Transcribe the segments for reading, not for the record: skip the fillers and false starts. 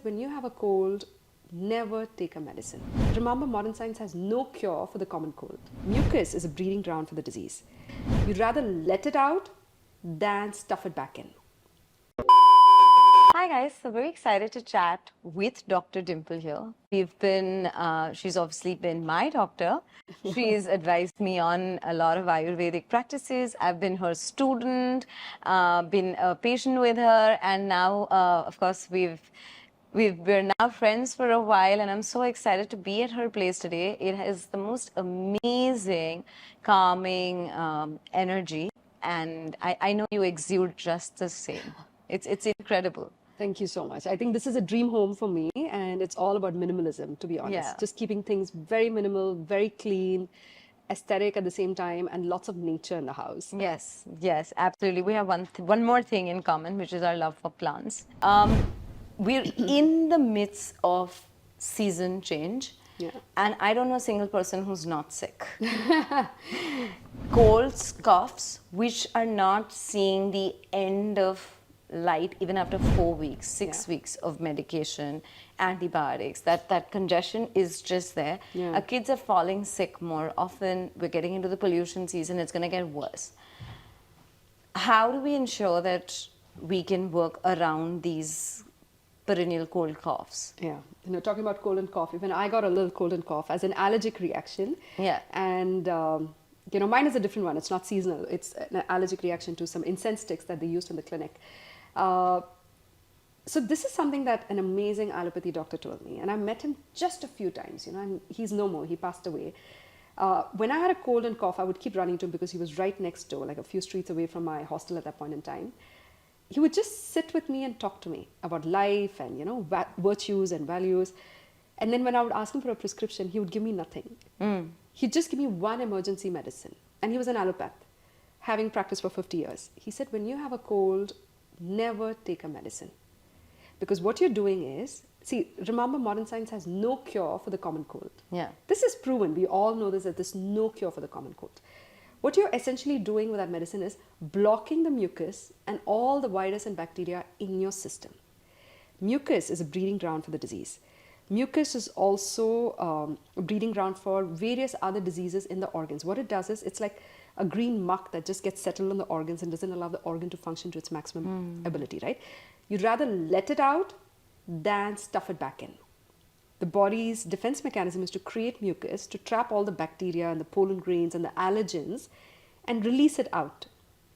when you have a cold, never take a medicine. Remember, modern science has no cure for the common cold. Mucus is a breeding ground for the disease. You'd rather let it out than stuff it back in. Hi guys, so very excited to chat with Dr. Dimple here. She's obviously been my doctor. She's advised me on a lot of Ayurvedic practices. I've been her student, been a patient with her, and now, of course, we're now friends for a while, and I'm so excited to be at her place today. It has the most amazing, calming energy, and I know you exude just the same. It's incredible. Thank you so much. I think this is a dream home for me, and it's all about minimalism, to be honest. Yeah. Just keeping things very minimal, very clean, aesthetic at the same time, and lots of nature in the house. Yes, yes, absolutely. We have one more thing in common, which is our love for plants. We're in the midst of season change, Yeah. and I don't know a single person who's not sick. Colds, coughs, which are not seeing the end of light even after 4 weeks, 6 weeks of medication, antibiotics. That congestion is just there. Yeah. Our kids are falling sick more often. We're getting into the pollution season. It's going to get worse. How do we ensure that we can work around these perennial cold coughs? Yeah, talking about cold and cough, even I got a little cold and cough as an allergic reaction. Yeah. And, mine is a different one. It's not seasonal. It's an allergic reaction to some incense sticks that they used in the clinic. So this is something that an amazing allopathy doctor told me. And I met him just a few times, and he's no more. He passed away. When I had a cold and cough, I would keep running to him because he was right next door, like a few streets away from my hostel at that point in time. He would just sit with me and talk to me about life and, virtues and values. And then when I would ask him for a prescription, he would give me nothing. He'd just give me one emergency medicine. And he was an allopath, having practiced for 50 years. He said, when you have a cold, never take a medicine. Because what you're doing is, remember, modern science has no cure for the common cold. Yeah. This is proven. We all know this, that there's no cure for the common cold. What you're essentially doing with that medicine is blocking the mucus and all the virus and bacteria in your system. Mucus is a breeding ground for the disease. Mucus is also a breeding ground for various other diseases in the organs. What it does is, it's like a green muck that just gets settled on the organs and doesn't allow the organ to function to its maximum ability, right? You'd rather let it out than stuff it back in. The body's defense mechanism is to create mucus, to trap all the bacteria and the pollen grains and the allergens and release it out.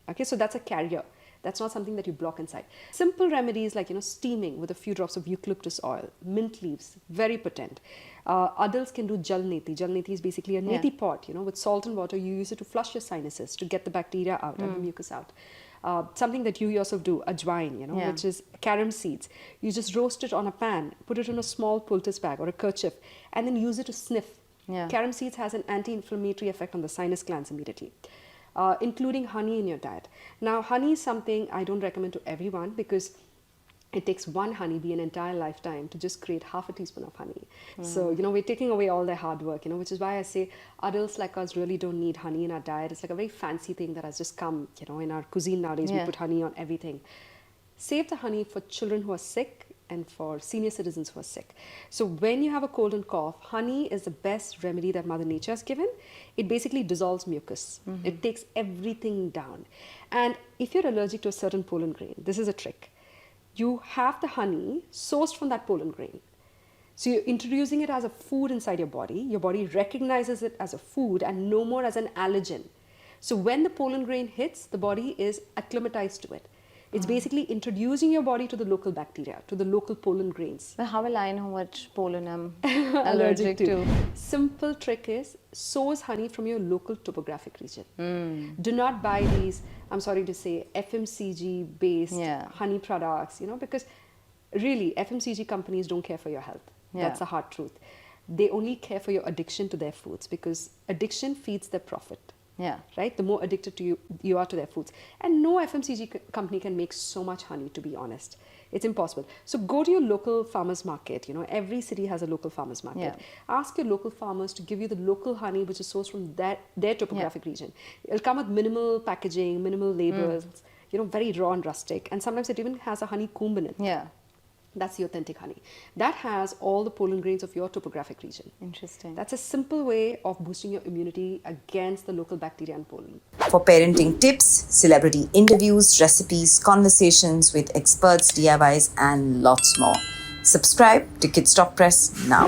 Okay, so that's a carrier. That's not something that you block inside. Simple remedies like, steaming with a few drops of eucalyptus oil, mint leaves, very potent. Adults can do jal neti. Jal neti is basically a neti pot, with salt and water. You use it to flush your sinuses, to get the bacteria out and the mucus out. Something that you yourself do, ajwain, which is carom seeds. You just roast it on a pan, put it in a small poultice bag or a kerchief, and then use it to sniff. Yeah. Carom seeds has an anti-inflammatory effect on the sinus glands immediately. Including honey in your diet. Now, honey is something I don't recommend to everyone because it takes one honeybee an entire lifetime to just create half a teaspoon of honey. So, we're taking away all their hard work, which is why I say adults like us really don't need honey in our diet. It's like a very fancy thing that has just come, in our cuisine nowadays. We put honey on everything. Save the honey for children who are sick and for senior citizens who are sick. So when you have a cold and cough, honey is the best remedy that Mother Nature has given. It basically dissolves mucus. It takes everything down. And if you're allergic to a certain pollen grain, this is a trick. You have the honey sourced from that pollen grain. So you're introducing it as a food inside your body. Your body recognizes it as a food and no more as an allergen. So when the pollen grain hits, the body is acclimatized to it. It's basically introducing your body to the local bacteria, to the local pollen grains. But how will I know which pollen I'm allergic to? Simple trick is source honey from your local topographic region. Do not buy these, I'm sorry to say, FMCG based honey products, because really FMCG companies don't care for your health. That's the hard truth. They only care for your addiction to their foods because addiction feeds their profit. Yeah. Right? The more addicted you are to their foods. And no FMCG company can make so much honey, to be honest. It's impossible. So go to your local farmer's market. Every city has a local farmer's market. Yeah. Ask your local farmers to give you the local honey, which is sourced from their topographic region. It'll come with minimal packaging, minimal labels, very raw and rustic. And sometimes it even has a honeycomb in it. Yeah. That's the authentic honey. That has all the pollen grains of your topographic region. Interesting. That's a simple way of boosting your immunity against the local bacteria and pollen. For parenting tips, celebrity interviews, recipes, conversations with experts, DIYs, and lots more. Subscribe to Kids Talk Press now.